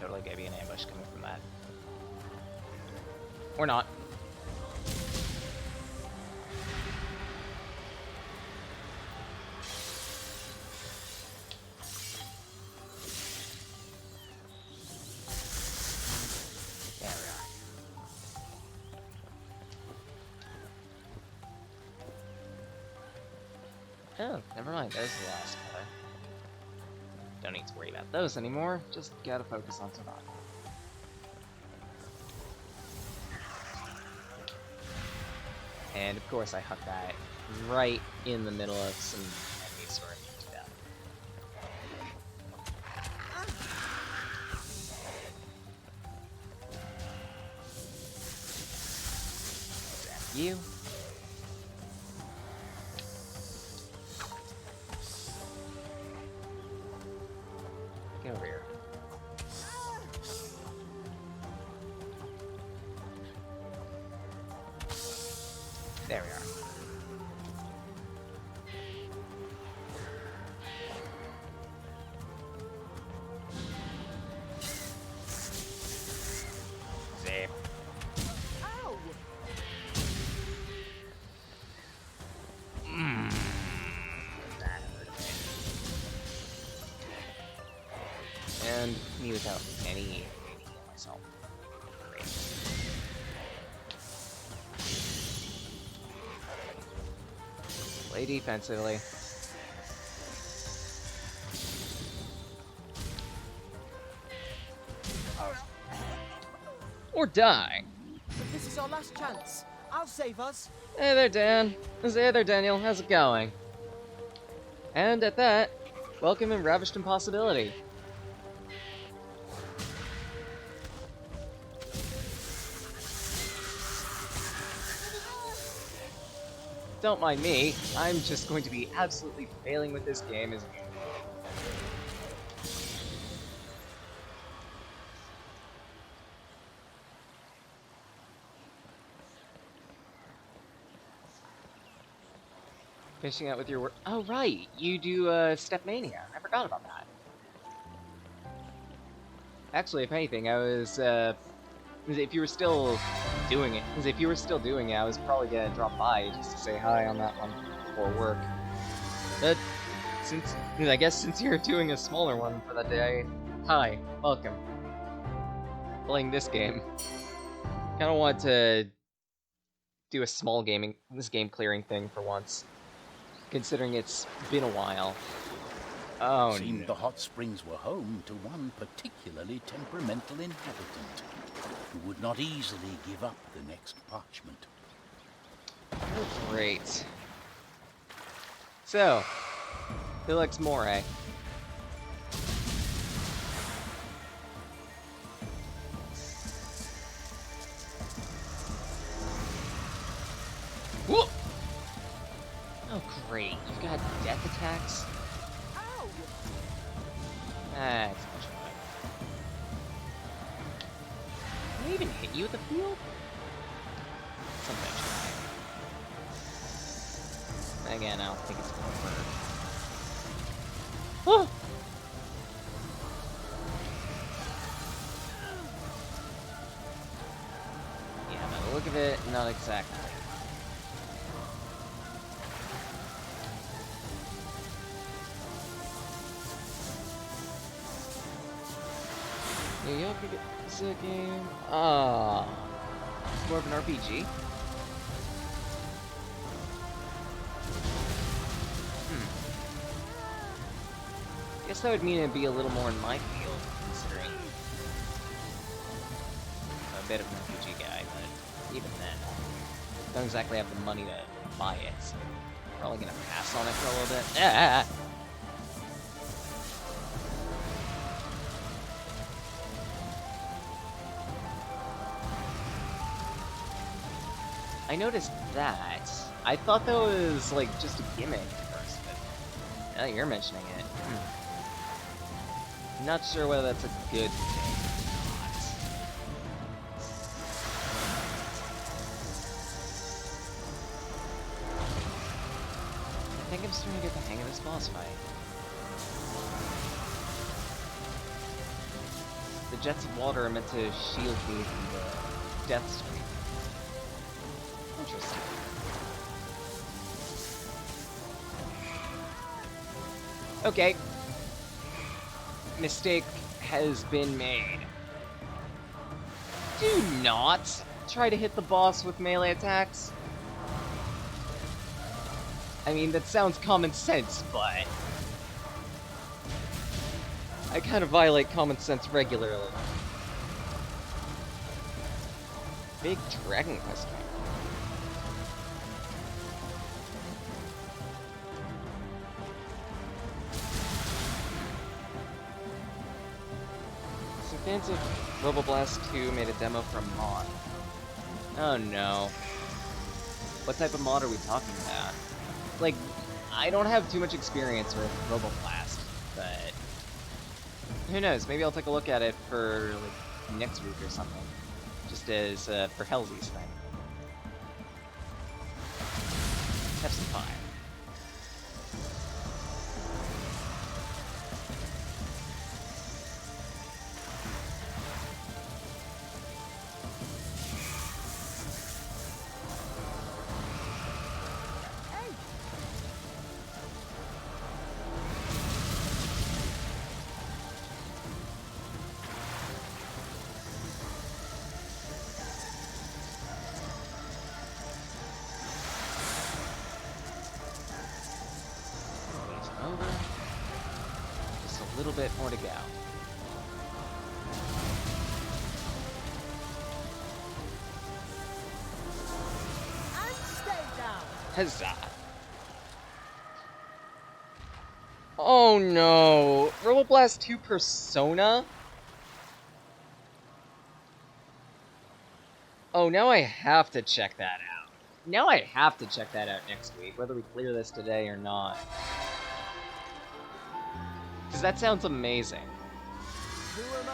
totally gonna be an ambush coming from that. Or not. There we are. Oh, never mind. There's the last color. Don't need to worry about those anymore. Just gotta focus on survival. And of course, I huck that right in the middle of some enemies who are immune to death. Zap you. Get over here. There we are. Zap. Ow! That hurt a bit. And me without any heal myself. Great. Play defensively. Or die. But this is our last chance. I'll save us. Hey there, Dan. Hey there, Daniel. How's it going? And at that, welcome in Ravished Impossibility. Don't mind me. I'm just going to be absolutely failing with this game as usual. Fishing out with your work. Oh, right. You do Stepmania. I forgot about that. Actually, if anything, I was if you were still doing it, I was probably gonna drop by just to say hi on that one before work. But I guess since you're doing a smaller one for that day, hi, welcome. Playing this game. Kind of want to do a small game clearing thing for once, considering it's been a while. Oh, Seemed no. the hot springs were home to one particularly temperamental inhabitant who would not easily give up the next parchment. Oh, great. So, Felix Moray. Whoa! Oh, great. You've got death attacks? Ow! That's much fun. Can I even hit you with the field? Something. Again, I don't think it's gonna work. Oh! Yeah, by the look of it, not exactly. Yeah, it's a game. Ah, it's more of an RPG. Guess that would mean it'd be a little more in my field, considering I'm a bit of an RPG guy, but even then, don't exactly have the money to buy it, so probably gonna pass on it for a little bit. Ah! I noticed that. I thought that was, like, just a gimmick at first, but now that you're mentioning it. Not sure whether that's a good thing or not. I think I'm starting to get the hang of this boss fight. the jets of water are meant to shield me from the death stream. Interesting. Okay. Mistake has been made. Do not try to hit the boss with melee attacks. I mean, that sounds common sense, but I kind of violate common sense regularly. Big dragon quest. Some fans of Roboblast 2 made a demo for a mod. Oh no. What type of mod are we talking about? Like, I don't have too much experience with Roboblast, but who knows? Maybe I'll take a look at it for like next week or something, just as for Hellsy's thing. Have some fun. Over. Just a little bit more to go. And stay down. Huzzah! Oh no! Roboblast 2 Persona? Oh, now I have to check that out. Now I have to check that out next week, whether we clear this today or not. Because that sounds amazing. Who am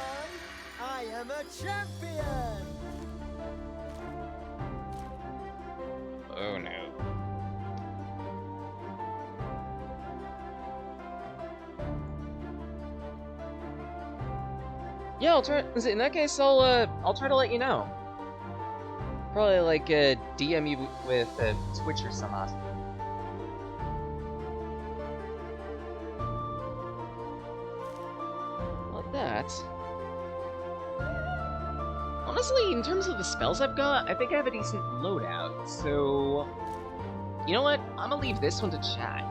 I? I am a champion. Oh no. Yeah, I'll try. In that case, I'll try to let you know. Probably like DM you with Twitch or some odd. Like that. Honestly, in terms of the spells I've got, I think I have a decent loadout. So, you know what? I'm gonna leave this one to chat.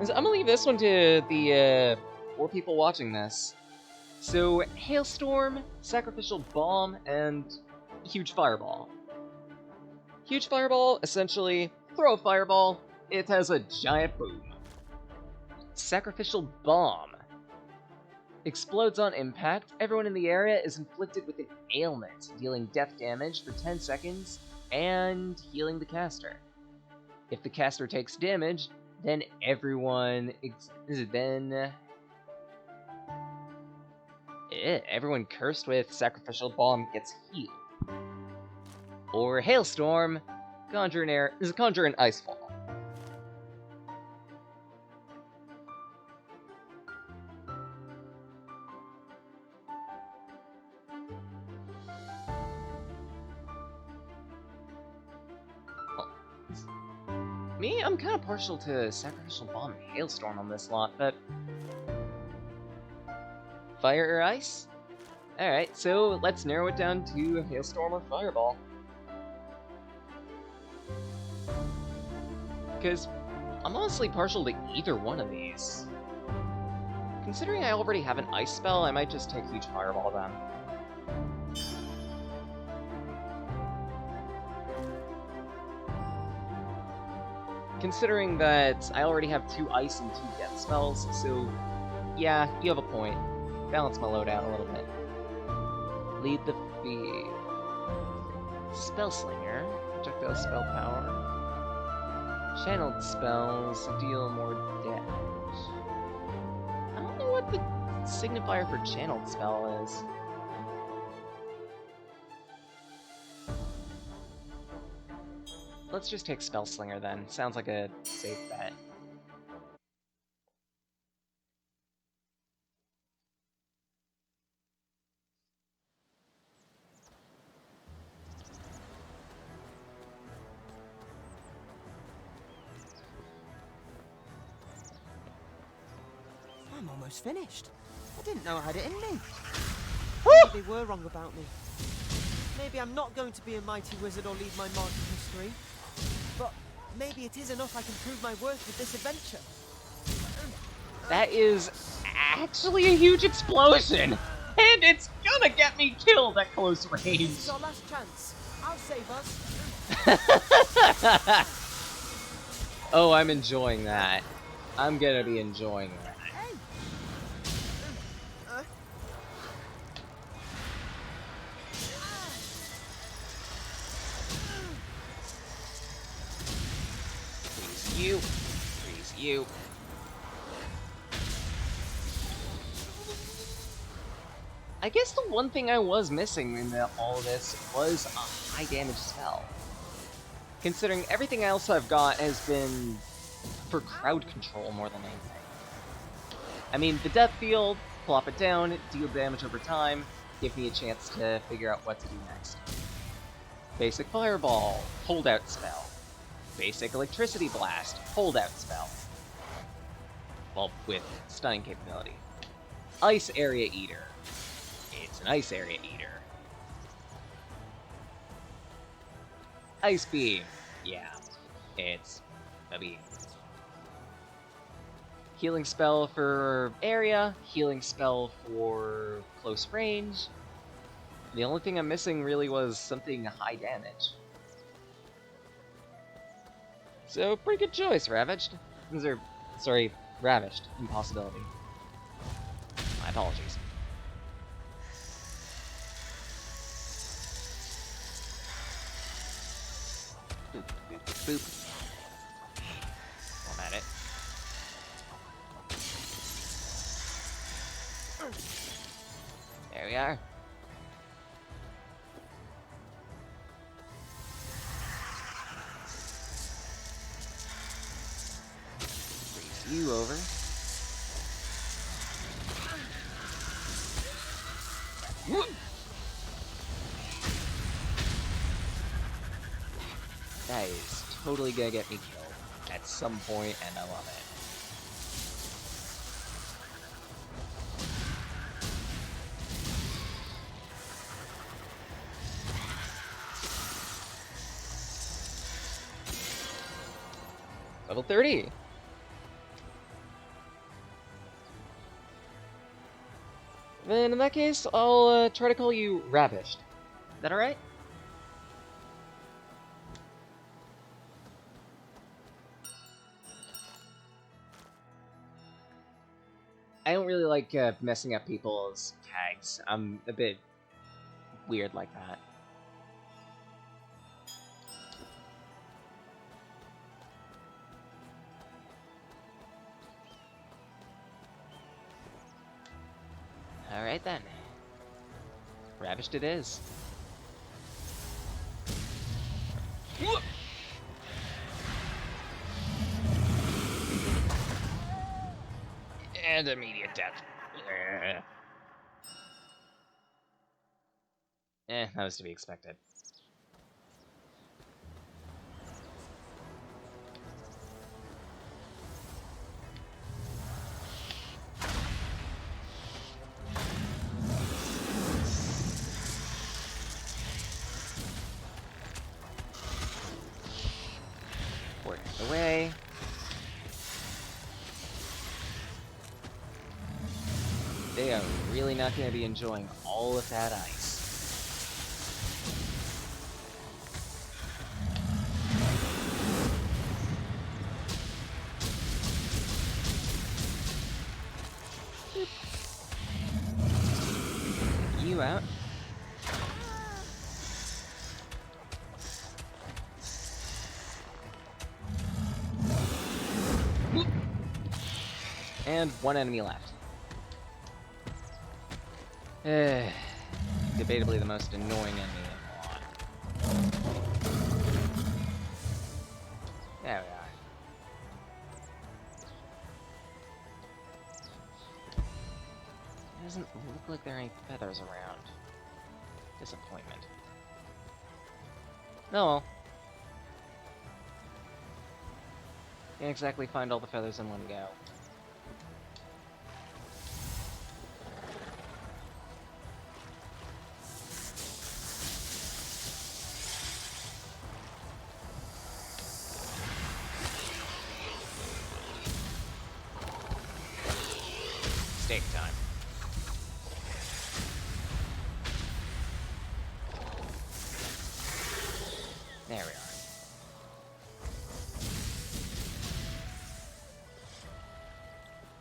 I'm gonna leave this one to the 4 people watching this. So, Hailstorm, Sacrificial Bomb, and Huge Fireball. Huge Fireball, essentially, throw a fireball, it has a giant boom. Sacrificial Bomb. Explodes on impact, everyone in the area is inflicted with an ailment, dealing death damage for 10 seconds, and healing the caster. If the caster takes damage, then everyone everyone cursed with Sacrificial Bomb gets healed. Or Hailstorm, conjure an Icefall. Me, I'm kind of partial to Sacrificial Bomb and Hailstorm on this lot, but Fire or Ice? Alright, so let's narrow it down to Hailstorm or Fireball. Because I'm honestly partial to either one of these. Considering I already have an Ice spell, I might just take Huge Fireball then. Considering that I already have 2 Ice and 2 Death spells, so yeah, you have a point. Balance my load out a little bit. Lead the field. Spellslinger, projectile spell power. Channeled spells deal more damage. I don't know what the signifier for channeled spell is. Let's just take Spellslinger then. Sounds like a safe bet. almost finished. I didn't know I had it in me. Maybe they were wrong about me. Maybe I'm not going to be a mighty wizard or leave my mark in history. But maybe it is enough I can prove my worth with this adventure. That is actually a huge explosion! And it's gonna get me killed at close range! This is our last chance. I'll save us. Oh, I'm enjoying that. I'm gonna be enjoying that. Hey! Freeze you. Freeze you. I guess the one thing I was missing in all this was a high damage spell. Considering everything else I've got has been for crowd control more than anything. I mean, the Death Field, plop it down, deal damage over time, give me a chance to figure out what to do next. Basic Fireball, holdout spell. Basic Electricity Blast, holdout spell. Well, with stunning capability. Ice Area Eater. It's an Ice Area Eater. Ice Beam. Yeah, it's a beam. Healing spell for area, healing spell for close range. The only thing I'm missing really was something high damage. So, pretty good choice, Ravaged. Sorry, Ravished. Impossibility. My apologies. Boop, boop, boop. Format it. There we are. Freeze you over. Whoop. That is totally gonna get me killed at some point, and I love it. Level 30! Then in that case, I'll try to call you Ravished. Is that alright? I don't really like messing up people's tags. I'm a bit weird like that. Alright then. Ravished it is. And immediate death. That was to be expected. Working away. They are really not going to be enjoying all of that ice. You out. And one enemy left. Debatably the most annoying enemy in the lot. There we are. It doesn't look like there are any feathers around. Disappointment. Oh well. Can't exactly find all the feathers in one go. Big time. There we are.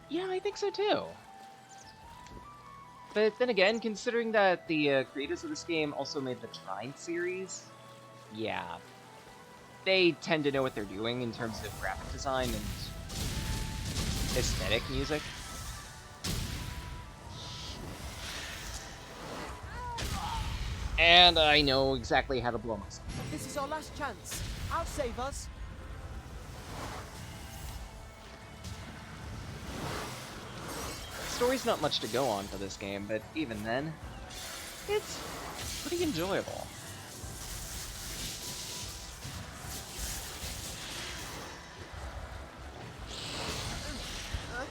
Yeah, I think so too. But then again, considering that the creators of this game also made the Trine series, yeah, they tend to know what they're doing in terms of graphic design and aesthetic music. And I know exactly how to blow myself. This is our last chance. I'll save us. Story's not much to go on for this game, but even then, it's pretty enjoyable.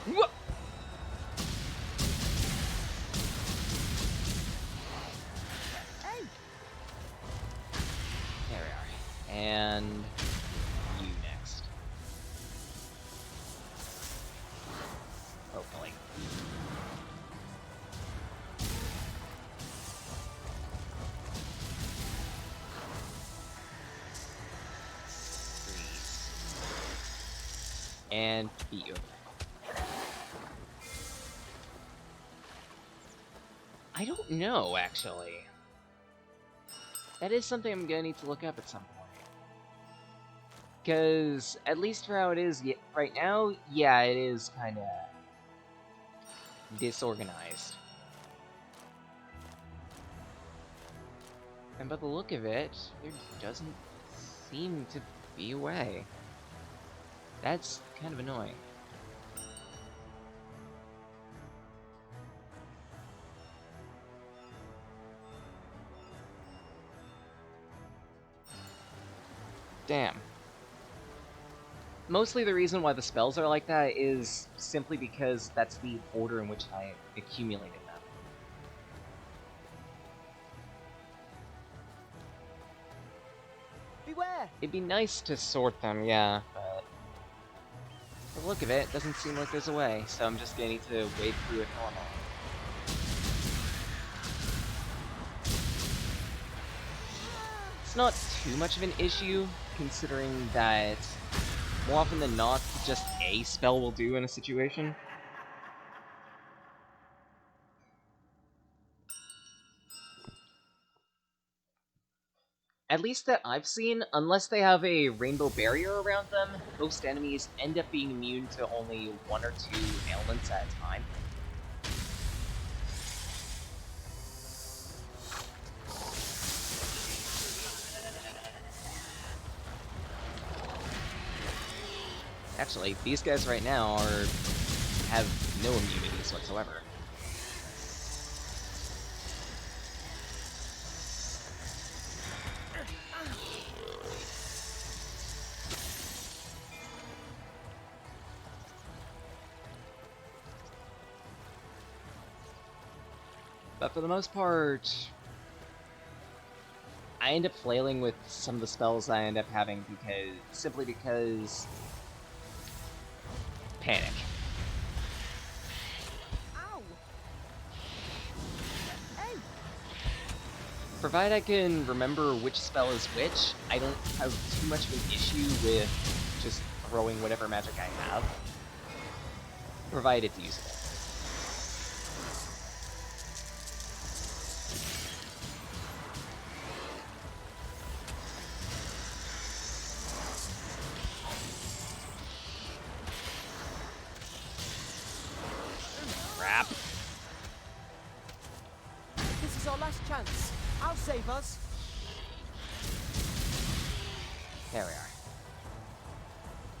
Whoa! Hey! There we are. And you next. Hopefully. Freeze. And beat you. I don't know, actually. That is something I'm gonna need to look up at some point. Because, at least for how it is right now, yeah, it is kinda disorganized. And by the look of it, there doesn't seem to be a way. That's kind of annoying. Damn. Mostly the reason why the spells are like that is simply because that's the order in which I accumulated them. Beware! It'd be nice to sort them, yeah, but by the look of it, doesn't seem like there's a way, so I'm just gonna need to wade through it normal. It's not too much of an issue, considering that more often than not, just a spell will do in a situation. At least that I've seen, unless they have a rainbow barrier around them, most enemies end up being immune to only one or two ailments at a time. Actually, these guys right now have no immunities whatsoever. But for the most part, I end up flailing with some of the spells I end up having simply because panic. Ow! Hey! Provided I can remember which spell is which, I don't have too much of an issue with just throwing whatever magic I have, provided it's usable. Crap. This is our last chance. I'll save us. There we are.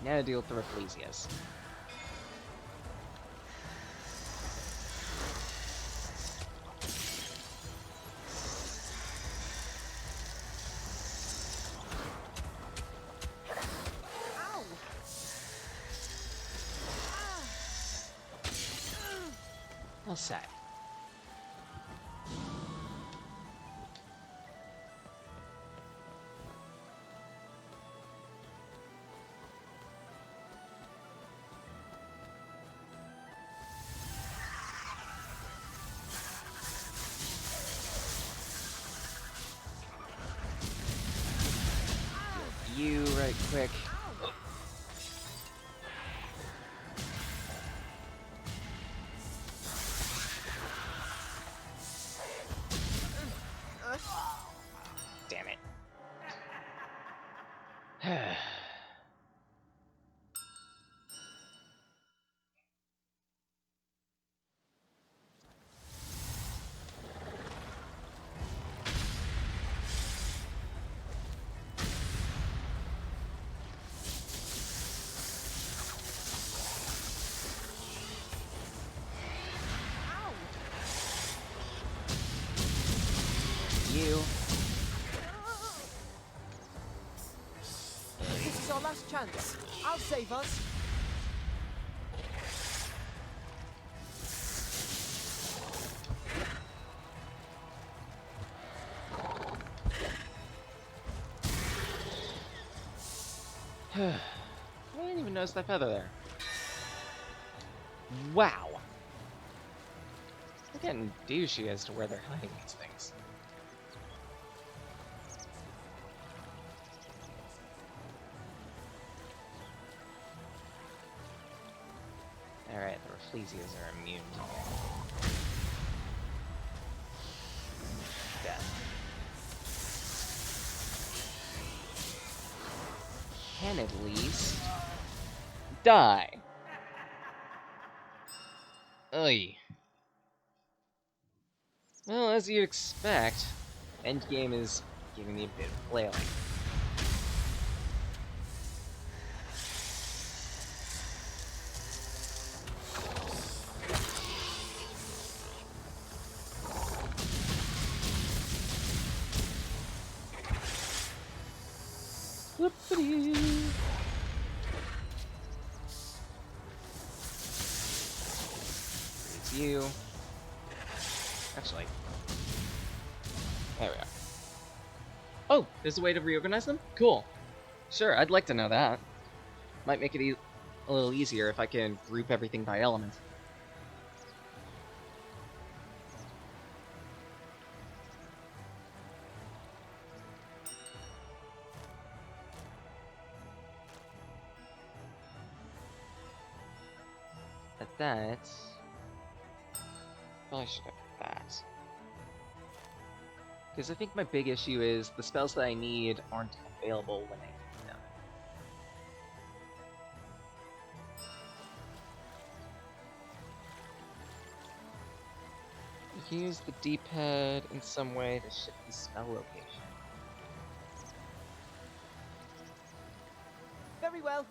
Now to deal with the Rafflesias. Ow! All set. right quick. Damn it. You. This is our last chance. I'll save us. I didn't even notice that feather there. Wow. They're getting douchey as to where they're hiding these things. Alright, the Rafflesias are immune to it. Death. Can at least die. Oy. Well, as you'd expect, endgame is giving me a bit of flailing. Whoopity. It's you. Actually. There we are. Oh, there's a way to reorganize them? Cool. Sure, I'd like to know that. Might make it a little easier if I can group everything by element. At that... Probably should have that. Because I think my big issue is the spells that I need aren't available when I need them. You can use the D-pad in some way to shift the spell location. Very well.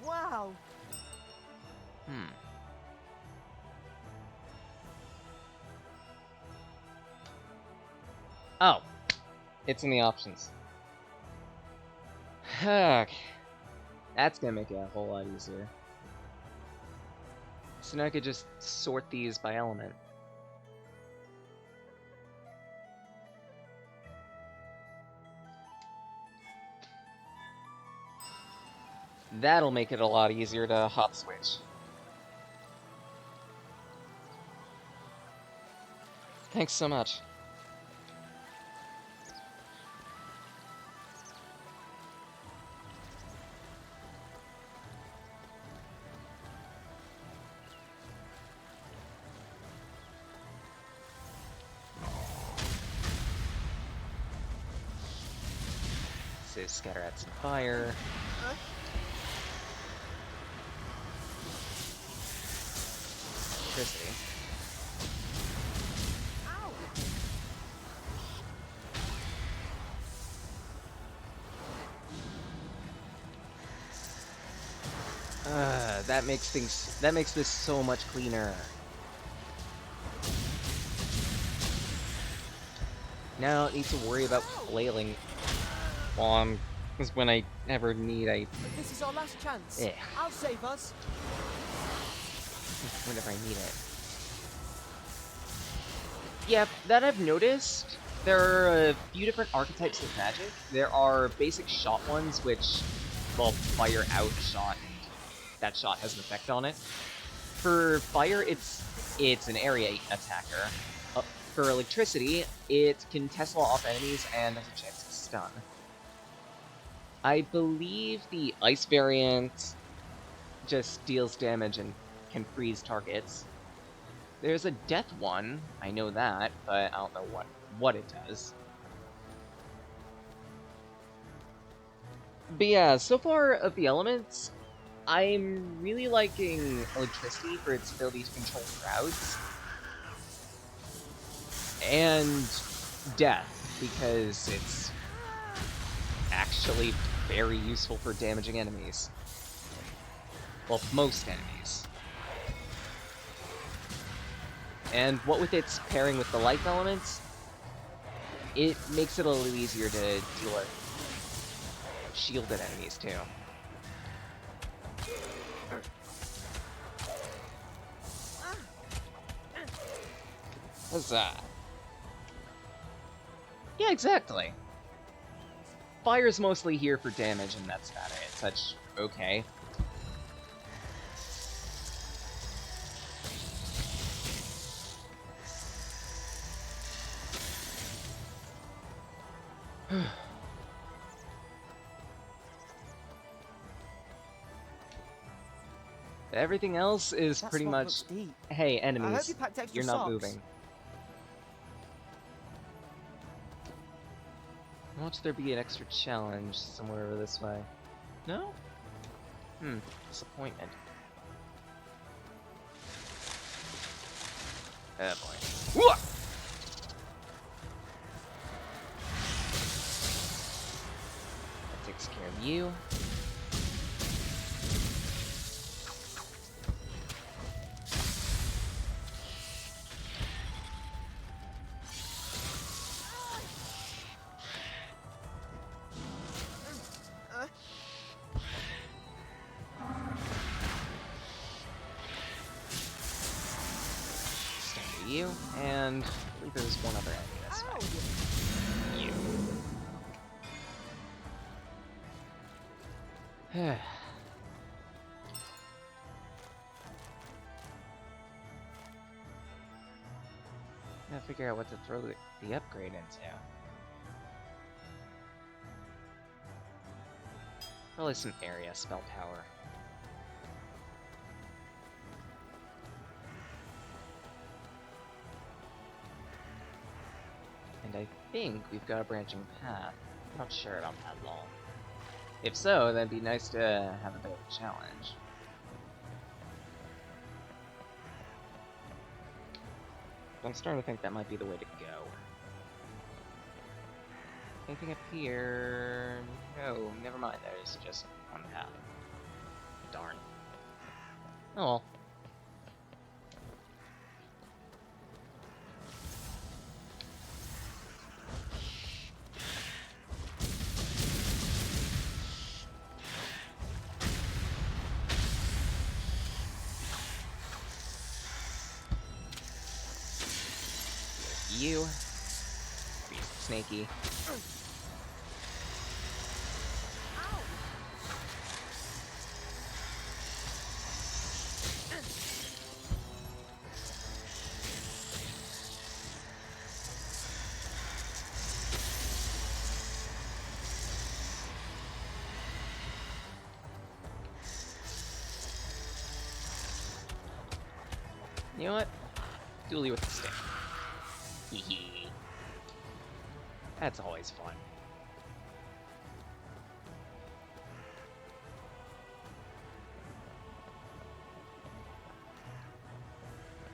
Wow. Oh, it's in the options. Okay. That's gonna make it a whole lot easier. So now I could just sort these by element. That'll make it a lot easier to hot switch. Thanks so much. So scatter out some fire. Electricity. That makes this so much cleaner. Now I don't need to worry about flailing when I ever need This is our last chance. Yeah. I'll save us. Whenever I need it. Yeah, that I've noticed. There are a few different archetypes of magic. There are basic shot ones, which, well, fire out shot, and that shot has an effect on it. For fire, it's an area attacker. for electricity, it can Tesla off enemies and has a chance to stun. I believe the ice variant just deals damage and can freeze targets. There's a death one, I know that, but I don't know what it does. But yeah, so far of the elements, I'm really liking electricity for its ability to control crowds. And death, because it's actually very useful for damaging enemies. Well, most enemies. And what with its pairing with the life elements, it makes it a little easier to deal with shielded enemies too. Huzzah. Yeah, exactly. Fire's mostly here for damage, and that's about it. Such okay. Everything else is That pretty spot much, looks deep. hey, I hope enemies, you packed extra you're not socks. moving. Won't there be an extra challenge somewhere over this way? No? Disappointment. Oh boy. Whoa! That takes care of you. You, and I believe there's one other enemy this way. You. Gotta figure out what to throw the upgrade into. Probably some area spell power. And I think we've got a branching path. I'm not sure about that at all. If so, then it'd be nice to have a bit of a challenge. I'm starting to think that might be the way to go. Anything up here? No, never mind. There's just one path. Darn. Oh well. You. Be snaky. You know what? Duel you with the stick. Hehe. That's always fun.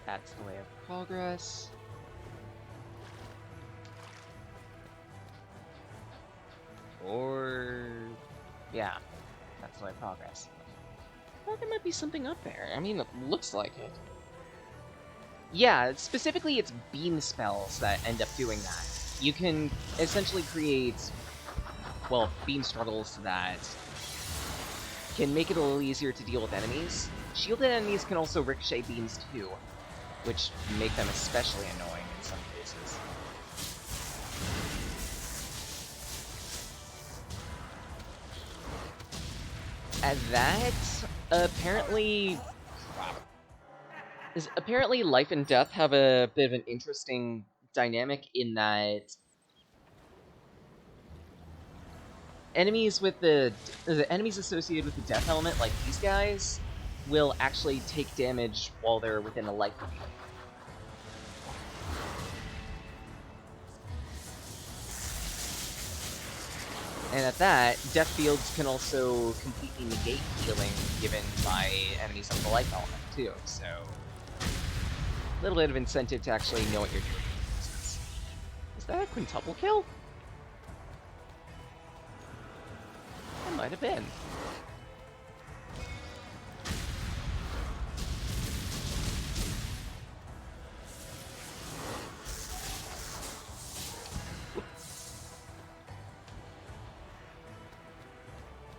That's the way of progress. Or... yeah, that's the way of progress. Well, there might be something up there. I mean, it looks like it. Yeah, specifically it's beam spells that end up doing that. You can essentially create, well, beam struggles that can make it a little easier to deal with enemies. Shielded enemies can also ricochet beams too, which make them especially annoying in some cases. And that, apparently life and death have a bit of an interesting dynamic in that enemies with the enemies associated with the death element, like these guys, will actually take damage while they're within a life field. And at that, death fields can also completely negate healing given by enemies of the life element too, so a little bit of incentive to actually know what you're doing. Is that a quintuple kill? It might have been.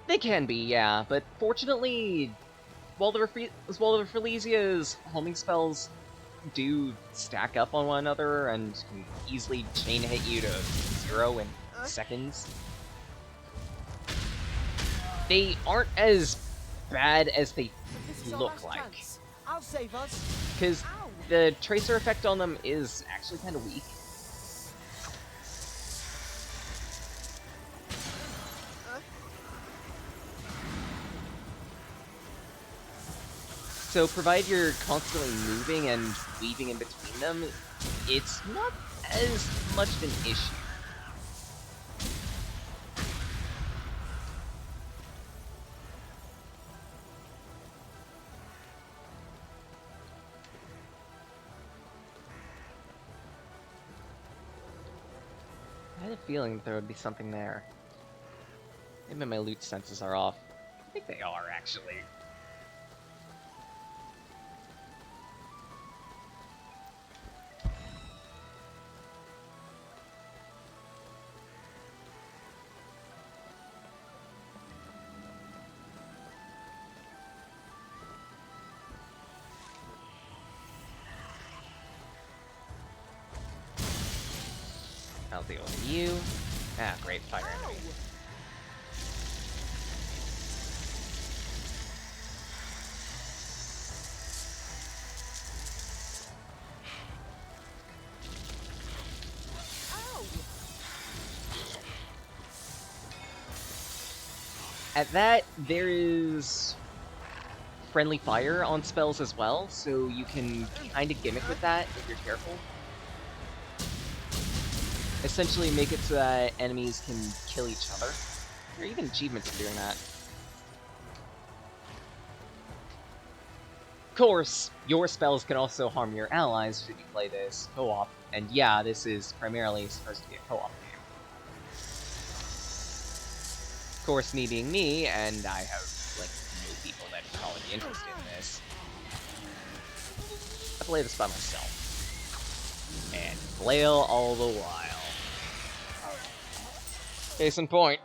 They can be, yeah, but fortunately, while the Refrelesia's homing spells do stack up on one another and can easily chain hit you to 0 in seconds, they aren't as bad as they look like. I'll save us. Because the tracer effect on them is actually kind of weak. So provided you're constantly moving and weaving in between them, it's not as much of an issue. I had a feeling that there would be something there. Maybe my loot senses are off. I think they are, actually. I'll deal with you. Ah, great fire enemy. At that, there is friendly fire on spells as well, so you can kind of gimmick with that if you're careful. Essentially make it so that enemies can kill each other. There are even achievements for doing that. Of course, your spells can also harm your allies should you play this co-op, and yeah, this is primarily supposed to be a co-op game. Of course, me being me, and I have, like, no people that would probably be interested in this, I play this by myself. And flail all the while. Case in point,